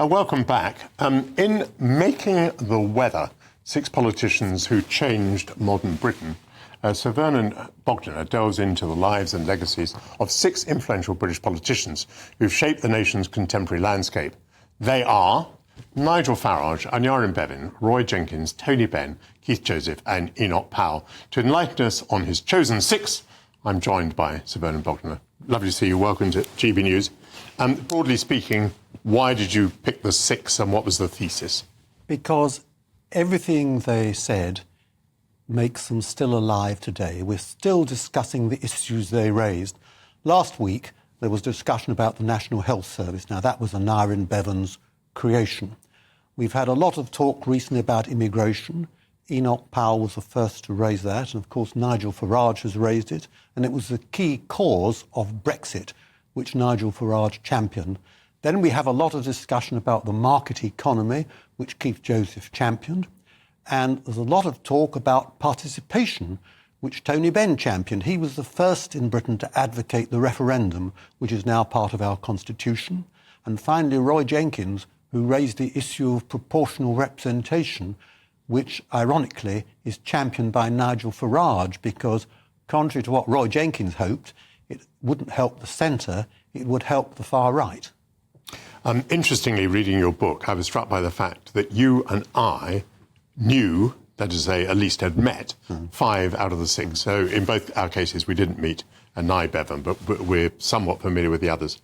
Welcome back. In Making the Weather, 6 politicians who changed modern Britain, Sir Vernon Bogdanor delves into the lives and legacies of 6 influential British politicians who've shaped the nation's contemporary landscape. They are Nigel Farage, Aneurin Bevan, Roy Jenkins, Tony Benn, Keith Joseph and Enoch Powell. To enlighten us on his chosen 6, I'm joined by Sir Vernon Bogdanor. Lovely to see you. Welcome to GB News. Broadly speaking, why did you pick the 6 and what was the thesis? Because everything they said makes them still alive today. We're still discussing the issues they raised. Last week, there was discussion about the National Health Service. Now, that was Aneurin Bevan's creation. We've had a lot of talk recently about immigration. Enoch Powell was the first to raise that, and of course Nigel Farage has raised it, and it was the key cause of Brexit, which Nigel Farage championed. Then we have a lot of discussion about the market economy, which Keith Joseph championed, and there's a lot of talk about participation, which Tony Benn championed. He was the first in Britain to advocate the referendum, which is now part of our constitution. And finally, Roy Jenkins, who raised the issue of proportional representation, which, ironically, is championed by Nigel Farage, because, contrary to what Roy Jenkins hoped, it wouldn't help the centre, it would help the far right. Interestingly, reading your book, I was struck by the fact that you and I knew, that is to say, at least had met 5 out of the 6. So in both our cases, we didn't meet Aneurin Bevan, but we're somewhat familiar with the others.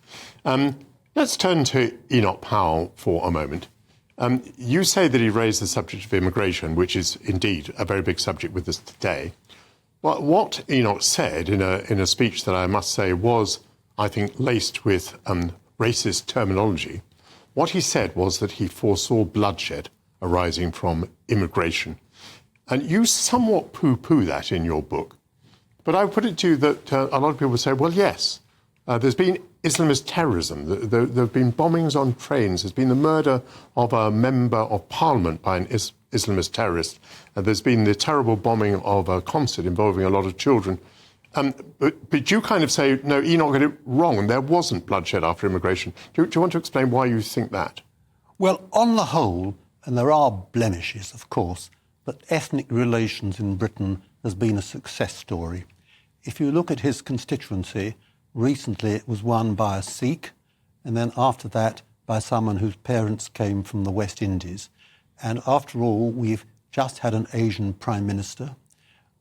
Let's turn to Enoch Powell for a moment. You say that he raised the subject of immigration, which is indeed a very big subject with us today. Well, what Enoch said in a speech that I must say was, I think, laced with racist terminology, what he said was that he foresaw bloodshed arising from immigration. And you somewhat poo-poo that in your book. But I put it to you that a lot of people say, well, yes, there's been Islamist terrorism. There have been bombings on trains. There's been the murder of a member of parliament by an Islamist terrorist. There's been the terrible bombing of a concert involving a lot of children. But you kind of say, no, Enoch got it wrong, and there wasn't bloodshed after immigration. Do you want to explain why you think that? Well, on the whole, and there are blemishes, of course, but ethnic relations in Britain has been a success story. If you look at his constituency, recently it was won by a Sikh, and then after that by someone whose parents came from the West Indies. And after all, we've just had an Asian Prime Minister.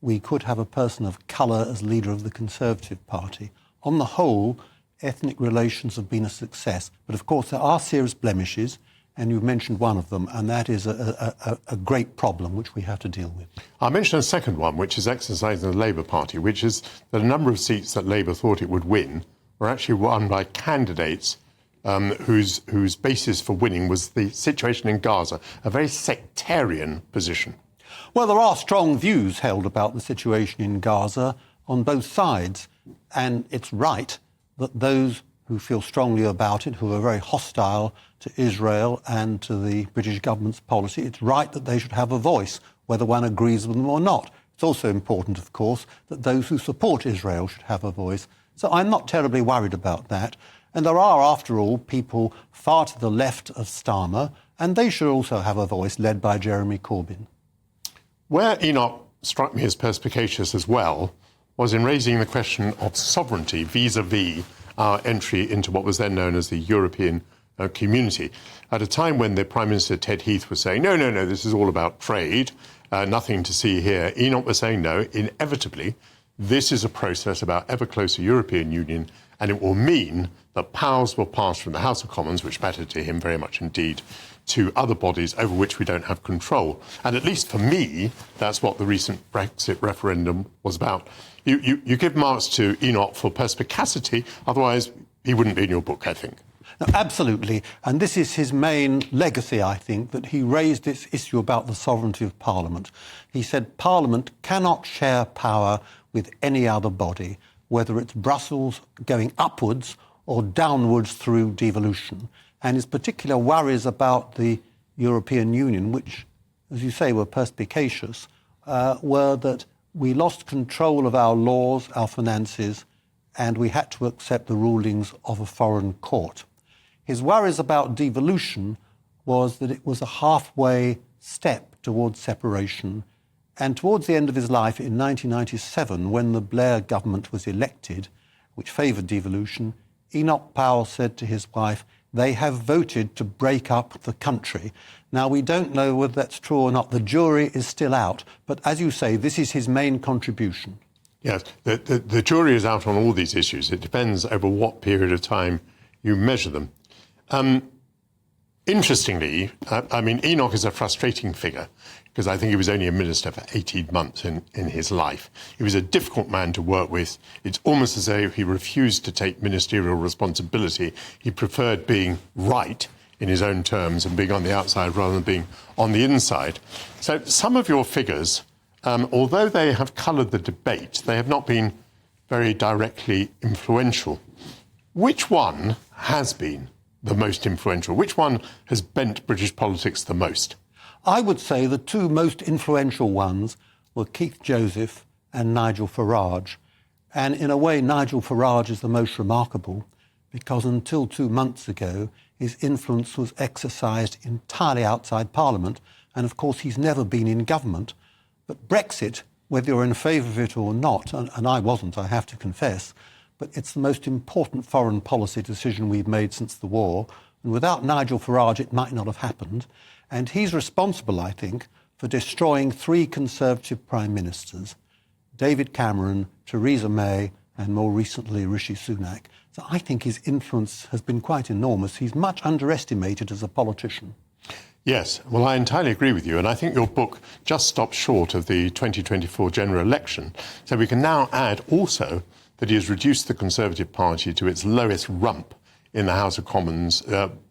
We could have a person of colour as leader of the Conservative Party. On the whole, ethnic relations have been a success. But of course, there are serious blemishes, and you've mentioned one of them, and that is a great problem which we have to deal with. I'll mention a second one, which is exercising the Labour Party, which is that a number of seats that Labour thought it would win were actually won by candidates whose basis for winning was the situation in Gaza, a very sectarian position. Well, there are strong views held about the situation in Gaza on both sides, and it's right that those who feel strongly about it, who are very hostile to Israel and to the British government's policy, it's right that they should have a voice, whether one agrees with them or not. It's also important, of course, that those who support Israel should have a voice. So I'm not terribly worried about that. And there are, after all, people far to the left of Starmer, and they should also have a voice led by Jeremy Corbyn. Where Enoch struck me as perspicacious as well was in raising the question of sovereignty vis-à-vis our entry into what was then known as the European community, at a time when the Prime Minister, Ted Heath, was saying, no, this is all about trade, nothing to see here. Enoch was saying, no, inevitably, this is a process about ever closer European Union, and it will mean that powers will pass from the House of Commons, which mattered to him very much indeed, to other bodies over which we don't have control. And at least for me, that's what the recent Brexit referendum was about. You give marks to Enoch for perspicacity, otherwise he wouldn't be in your book, I think. No, absolutely. And this is his main legacy, I think, that he raised this issue about the sovereignty of Parliament. He said Parliament cannot share power with any other body, whether it's Brussels going upwards or downwards through devolution. And his particular worries about the European Union, which, as you say, were perspicacious, were that we lost control of our laws, our finances, and we had to accept the rulings of a foreign court. His worries about devolution was that it was a halfway step towards separation. And towards the end of his life, in 1997, when the Blair government was elected, which favoured devolution, Enoch Powell said to his wife, "They have voted to break up the country." Now, we don't know whether that's true or not. The jury is still out. But as you say, this is his main contribution. Yes, the jury is out on all these issues. It depends over what period of time you measure them. Interestingly, I mean, Enoch is a frustrating figure because I think he was only a minister for 18 months in his life. He was a difficult man to work with. It's almost as though he refused to take ministerial responsibility. He preferred being right in his own terms and being on the outside rather than being on the inside. So some of your figures, although they have coloured the debate, they have not been very directly influential. Which one has been the most influential? Which one has bent British politics the most? I would say the two most influential ones were Keith Joseph and Nigel Farage. And in a way, Nigel Farage is the most remarkable because until 2 months ago, his influence was exercised entirely outside Parliament. And of course, he's never been in government. But Brexit, whether you're in favour of it or not, and I wasn't, I have to confess, but it's the most important foreign policy decision we've made since the war. And without Nigel Farage, it might not have happened. And he's responsible, I think, for destroying 3 Conservative Prime Ministers, David Cameron, Theresa May, and more recently, Rishi Sunak. So I think his influence has been quite enormous. He's much underestimated as a politician. Yes, well, I entirely agree with you. And I think your book just stops short of the 2024 general election. So we can now add also that he has reduced the Conservative Party to its lowest rump in the House of Commons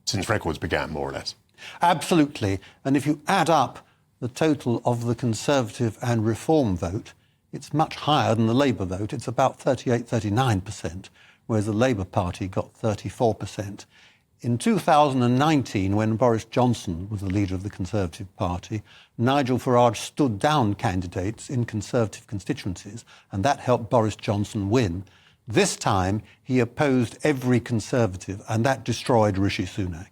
since records began, more or less. Absolutely. And if you add up the total of the Conservative and Reform vote, it's much higher than the Labour vote. It's about 38-39%, whereas the Labour Party got 34%. In 2019, when Boris Johnson was the leader of the Conservative Party, Nigel Farage stood down candidates in Conservative constituencies, and that helped Boris Johnson win. This time, he opposed every Conservative, and that destroyed Rishi Sunak.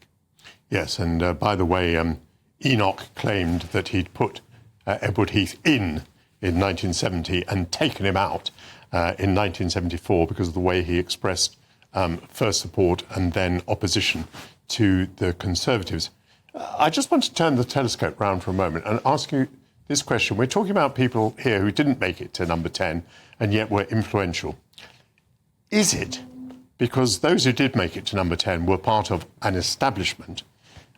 Yes, and by the way, Enoch claimed that he'd put Edward Heath in 1970 and taken him out in 1974 because of the way he expressed first support and then opposition to the Conservatives. I just want to turn the telescope round for a moment and ask you this question. We're talking about people here who didn't make it to number 10 and yet were influential. Is it because those who did make it to number 10 were part of an establishment?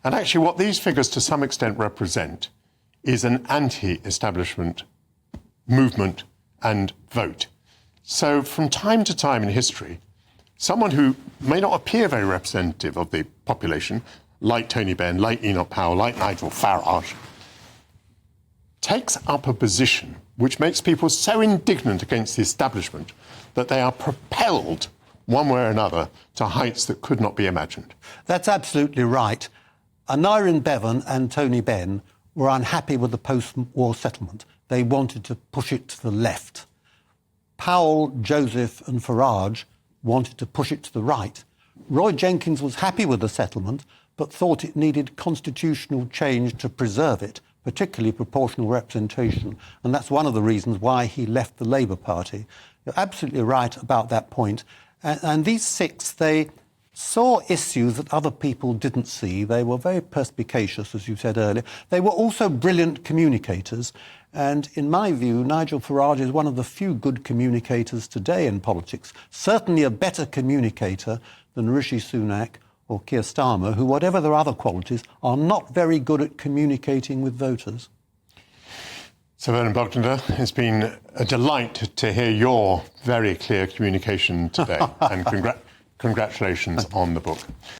And actually what these figures to some extent represent is an anti-establishment movement and vote. So from time to time in history, someone who may not appear very representative of the population, like Tony Benn, like Enoch Powell, like Nigel Farage, takes up a position which makes people so indignant against the establishment that they are propelled one way or another to heights that could not be imagined. That's absolutely right. Aneurin Bevan and Tony Benn were unhappy with the post-war settlement. They wanted to push it to the left. Powell, Joseph and Farage wanted to push it to the right. Roy Jenkins was happy with the settlement, but thought it needed constitutional change to preserve it, particularly proportional representation. And that's one of the reasons why he left the Labour Party. You're absolutely right about that point. And these 6, they saw issues that other people didn't see. They were very perspicacious, as you said earlier. They were also brilliant communicators. And in my view, Nigel Farage is one of the few good communicators today in politics, certainly a better communicator than Rishi Sunak or Keir Starmer, who, whatever their other qualities, are not very good at communicating with voters. So, Vernon Bogdanor, it's been a delight to hear your very clear communication today, and congratulations on the book.